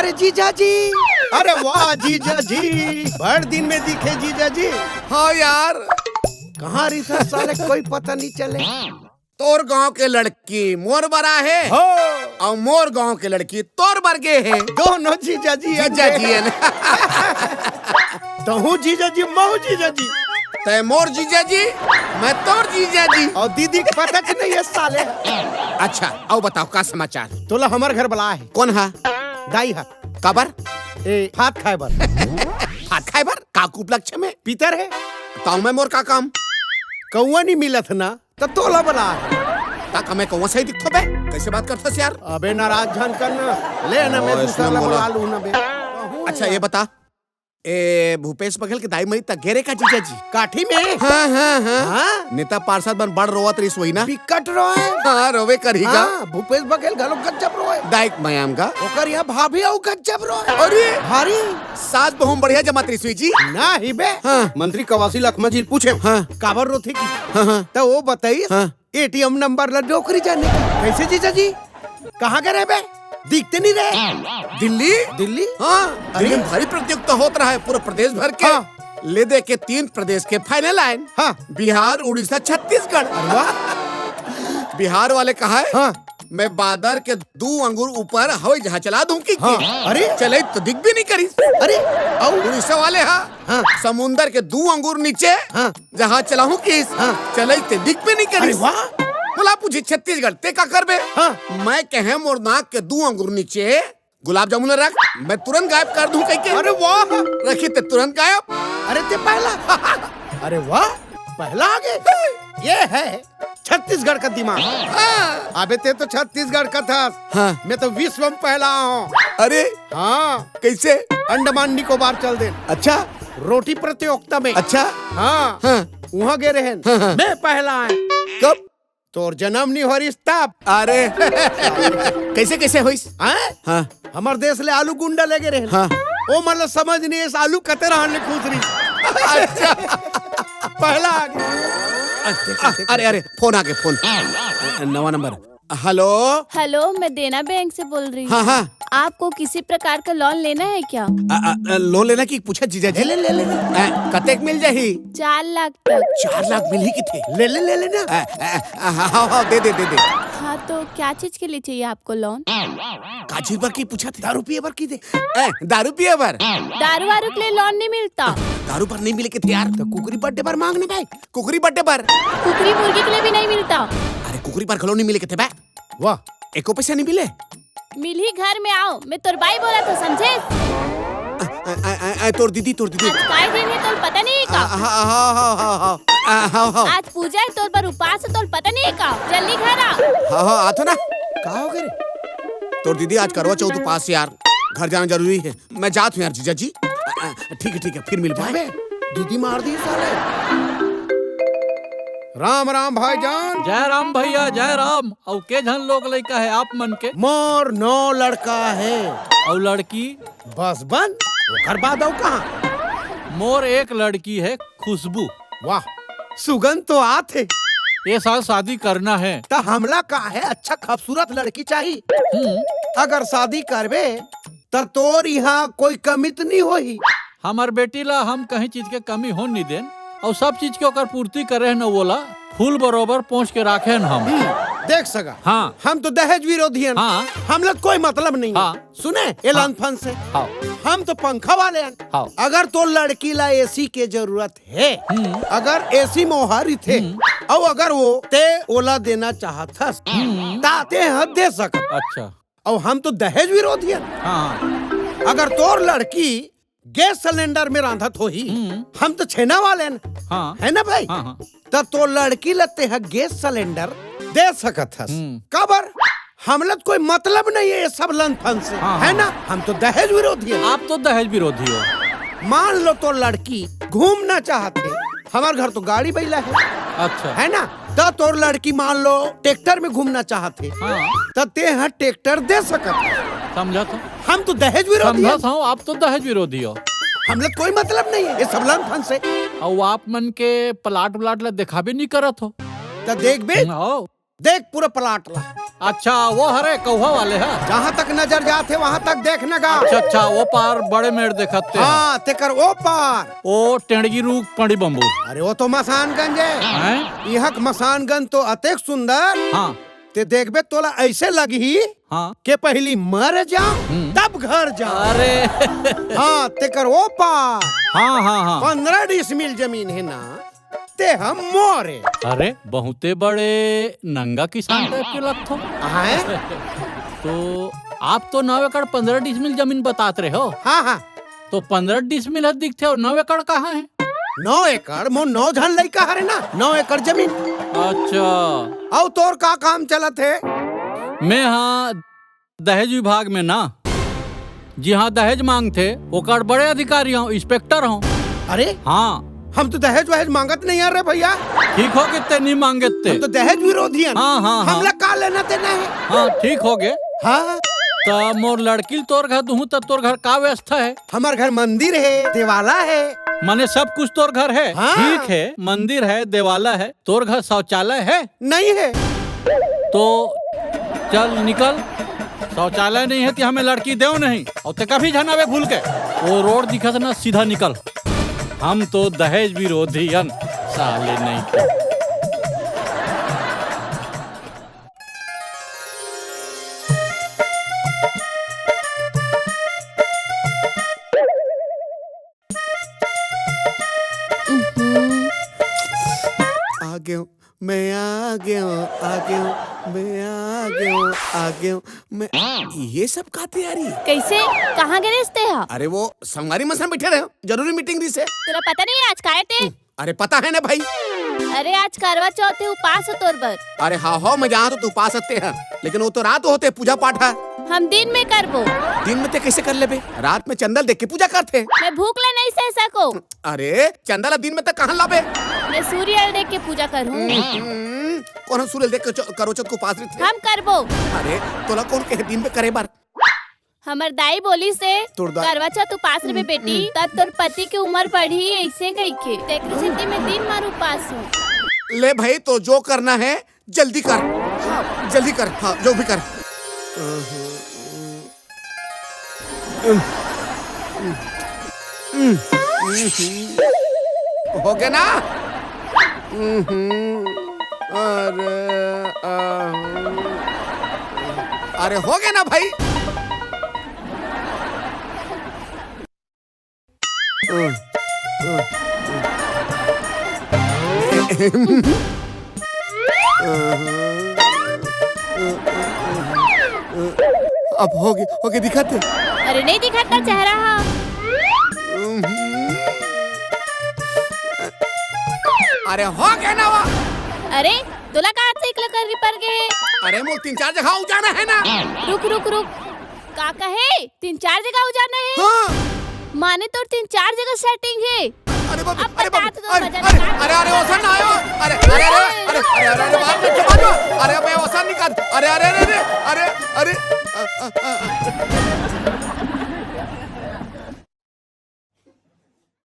अरे जीजा जी, अरे वाह जीजा जी, बड़ दिन में दिखे जीजा जी। हाँ यार, कहाँ रिसा साले कोई पता नहीं चले। तोर गांव के लड़की मोर बरा है हो और मोर गांव के लड़की तोर बरगे है। दोनों जीजा जी जीजा जी है तहु जीजा जी महू जीजा जी। तय मोर जीजा जी, मैं तोर जीजा जी। और दीदी को पता नहीं है साले। अच्छा आओ बताओ का समाचार। तोला हमार घर बुला है। कौन है? दाई है कबर ए हाथ खाएबर हाथ खाएबर काकू उपलक्ष्य में पीतर है। ताऊ मैं मोर का काम कौआ नहीं मिलत ना तो तोला बुला है। ताका मैं कौन सही दिखतो बे? कैसे बात करता यार? अबे नाराज झन करना ले ना मैं दूसरा बुला लूं ना बे। अच्छा ये बता, ए भूपेश बघेल के दाई मई तक घेरे का जीजा जी काठी में। हाँ हाँ हाँ, हाँ? नेता पार्षद बन बड़ रोवत रही सोई ना। बिकट रोए। हाँ रोवे करीगा। हाँ, भूपेश बघेल घलो गजब रोए। दाइक मयाम का ओकर यहाँ भाभी औ गजब रोए। अरे भारी सास बहु बढ़िया जमात रही सुई जी। ना ही बे। हाँ। मंत्री कवासी लखमा जी पूछे हाँ। काबर रो थी की हाँ हाँ तो वो बताइए हाँ। एटीएम नंबर ला नौकरी जाने की। कैसे जीजा जी कहाँ गए रे बे? दिखते नहीं रहे। दिल्ली दिल्ली हाँ, अरे भारी प्रतियोगिता होत रहा है पूरे प्रदेश भर के। हाँ। ले दे के 3 प्रदेश के फाइनल आइन। हाँ। बिहार, उड़ीसा, छत्तीसगढ़। बिहार वाले कहा है हाँ। मैं बादर के 2 अंगूर ऊपर हवाई जहाज चला दूं की। हाँ। अरे चले तो दिख भी नहीं करी। अरे औ उड़ीसा वाले हाँ। समुंदर के 2 अंगूर नीचे हाँ। जहाज चलाऊं किस हाँ। चले तो दिख भी नहीं करी। अरे वाह। बोला पूछे छत्तीसगढ़ ते का करबे? हाँ। मैं कहे मोर नाक के 2 अंगूर नीचे गुलाब जामुन रख, मैं तुरंत गायब कर दूं कह के। अरे वाह। रखी ते तुरंत गायब। अरे ते पहला अरे वाह पहला आगे। ये है छत्तीसगढ़ का दिमाग। हाँ। अबे ते तो छत्तीसगढ़ का था। हाँ। मैं तो विश्व में पहला हूँ। अरे हाँ कैसे? अंडमान निकोबार चल दे अच्छा रोटी प्रतियोगिता में। अच्छा हाँ हाँ। वहाँ गए रहे हाँ। मैं पहला है। कब? तोर जन्म नहीं हो रही तब। अरे कैसे कैसे होइस? हाँ हमार देश ले आलू गुंडा लगे रहे। हाँ। ओ मतलब समझ नहीं है आलू कते रहने खुश रही। अच्छा पहला आ गया। अरे अरे फोन आ गया फोन। नवा नंबर। हेलो हेलो, मैं देना बैंक से बोल रही हूँ। हाँ हाँ। आपको किसी प्रकार का लोन लेना है क्या? लोन लेना की पूछा जीजा जी। ले ले ले ले कतेक मिल जाही? 4 लाख तक। 4 लाख मिल ही की थे। ले ले ले लेना। हाँ हाँ दे दे दे दे। हाँ तो क्या चीज के लिए चाहिए आपको लोन? काजी पर की पूछा थे? दारू पिए पर की दे। दारू पिए पर? दारू वारू के लिए लोन नहीं मिलता। दारू पर नहीं मिले के थे यार। तो कुकरी बर्थडे पर मांगने भाई। कुकरी बर्थडे पर? कुकरी मुर्गी के लिए भी नहीं मिलता। अरे कुकरी पर खलो नहीं मिले के थे बे। वाह एको पैसा नहीं मिले। मिल ही घर में आओ, मैं तोर भाई बोला था समझे। तोर दीदी आज काय दिन है तोर पता नहीं का। हाँ आज पूजा है तोर पर उपास है तोर पता नहीं का। जल्दी घर आ। हाँ आतो ना। कहा हो गए? तोर दीदी आज करवा चौथ उपास यार, घर जाना जरूरी है। मैं जात हूँ यार जीजा जी। ठीक है फिर मिल पाए। दीदी मार दी साले। राम राम भाईजान। जय राम भैया जय राम। और के झन लोग लड़का है आप मन के? मोर 9 लड़का है। और लड़की? बस बन घर बाद कहाँ। मोर एक लड़की है खुशबू। वाह सुगंध तो आते। ये साल शादी करना है। तो हमला का है अच्छा खूबसूरत लड़की चाहिए। अगर शादी करबे तो तोर यहाँ कोई कमी तो नहीं होई। हमार बेटी ला हम कहीं चीज के कमी हो नहीं देन और सब चीज के ओकर पूर्ति करे न बोला फूल बरोबर पहुँच के राखे न हम। देख सका। हाँ। हम तो दहेज विरोधी हैं। हाँ। हम लोग कोई मतलब नहीं हाँ। है। सुने एलान फन से हाँ। हम तो पंखा वाले हैं। हाँ। अगर तो लड़की ला एसी के जरूरत है, अगर एसी मोहारी थे और अगर वो ते ओला देना चाहता ताते हद दे सक। अच्छा। और हम तो दहेज विरोधी हैं। हाँ। अगर तोर लड़की गैस सिलेंडर में रांधत हो ही हम तो छेना वाले हैं। हाँ। है ना भाई? हाँ। तब तो लड़की लगते है गैस सिलेंडर दे सकत हस। कबर हम लोग कोई मतलब नहीं है ये सब लन फन से। हाँ। है ना? हम तो दहेज विरोधी हैं। आप तो दहेज विरोधी हो। मान लो तो लड़की घूमना चाहते, हमारे घर तो गाड़ी बैला है। अच्छा। है ना? तो तोर लड़की मान लो ट्रैक्टर में घूमना चाहते हाँ। तब ते यहाँ ट्रैक्टर दे सकत। समझा तो। हम तो दहेज विरोधी हैं। समझा हूँ आप तो दहेज विरोधी हो। हम लोग कोई मतलब नहीं है ये सब लन फन से। और आप मन के प्लाट व्लाट ला देखा भी नहीं करत हो। तो देख बे देख पूरा प्लाट ला। अच्छा वो हरे कौवा वाले है। जहाँ तक नजर जाते वहाँ तक देखने का। अच्छा वो पार बड़े मेड़ देखते हैं। हाँ तेकर ओ पार ओ टेंडगी रूक पंडी बम्बू। अरे वो तो मसानगंज है। हैं? यह मसानगंज तो अतेक सुंदर। हाँ ते देखबे तोला ऐसे लगी हाँ के पहली मर जा तब घर जा। अरे हाँ तेकर ओ पार हाँ हाँ हाँ 15 डिसमिल जमीन है ना, ते हम मोरे। अरे बहुते बड़े नंगा किसान टाइप के लगते हो। हैं? तो आप तो 9 एकड़ 15 डिसमिल जमीन बताते रहे हो। हाँ हाँ तो 15 डिसमिल दिखते हो, 9 एकड़ कहाँ है? 9 एकड़ मो 9 झन लइका हरे ना, 9 एकड़ जमीन। अच्छा और तोर का काम चलत है? मैं हाँ दहेज विभाग में ना, जी हाँ दहेज मांगते ओकर बड़े अधिकारी हूँ, इंस्पेक्टर हूँ। अरे हाँ हम तो दहेज वहेज मांगत नहीं है रे भैया। ठीक हो कितने नहीं मांगते। हम तो दहेज विरोधी हैं। हाँ हाँ हाँ हमला का लेना देना है। हाँ ठीक हो गए। हाँ तो मोर लड़की तोर घर दूँ तो तोर घर का व्यवस्था है? हमार घर मंदिर है, देवाला है। माने सब कुछ तोर घर है। हाँ। ठीक है, मंदिर है, देवाला है, तोर घर शौचालय है? नहीं है। तो चल निकल, शौचालय नहीं है तो हमें लड़की देव नहीं। और ते कभी जनावे भूल के वो रोड दिखत ना सीधा निकल। हम तो दहेज विरोधी हन साले नहीं तो। आ गया हूँ, मैं आ गया हूँ, आ गया हूँ, मैं आ गया हूँ, आ गया हूँ, मैं। ये सब का तैयारी? कैसे कहाँ गए रिश्ते है? अरे वो संगवारी मसान बैठे रहे, जरूरी मीटिंग दी से। तुरा पता नहीं आज काहे थे? अरे पता है ना भाई। अरे आज करवा चौथ है, उपास है तोर बर। अरे हाँ हो मैं जहाँ तो तू पा सकते हैं, लेकिन वो तो रात होते पूजा पाठ है। हम दिन में करबो। दिन में ते कैसे कर ले बे? रात में चंदल देख के पूजा करते। मैं भूखला नहीं सह सको। अरे चंदल दिन में तक कहाँ लाबे? मैं सूर्य देख के पूजा करूँ। कौन सूर्य देख के करो चत को पास रहे? हम करबो। अरे तोला कौन कहे दिन में करे बार? हमर दाई बोली से तोर दाई- करवा चौथ उपास रे बेटी, तब तोर पति की उम्र बढ़ी ऐसे कही के तेरी स्थिति में दिन मार उपास हूँ। ले भाई तो जो करना है जल्दी कर। हाँ, जल्दी कर। हाँ जो भी कर। हो गया ना? अरे हो गया ना भाई? अब हो गए दिखाते। अरे नहीं दिखाता चेहरा हा। अरे हो गया ना वो? अरे तोला कहाँ से इकला कर पर गए? अरे वो 3-4 जगह जाना है ना। रुक रुक रुक, का कहे 3-4 जगह जाना है? हाँ। माने तो 3-4 जगह सेटिंग है। अरे बाप, अब अरे बता बाप, तो दो अरे मजा अरे निकाल। अरे अरे ओसन ना आयो। अरे अरे अरे अरे अरे अरे बात में छुपा दो। अरे मैं ओसन निकाल। अरे अरे अरे अरे अरे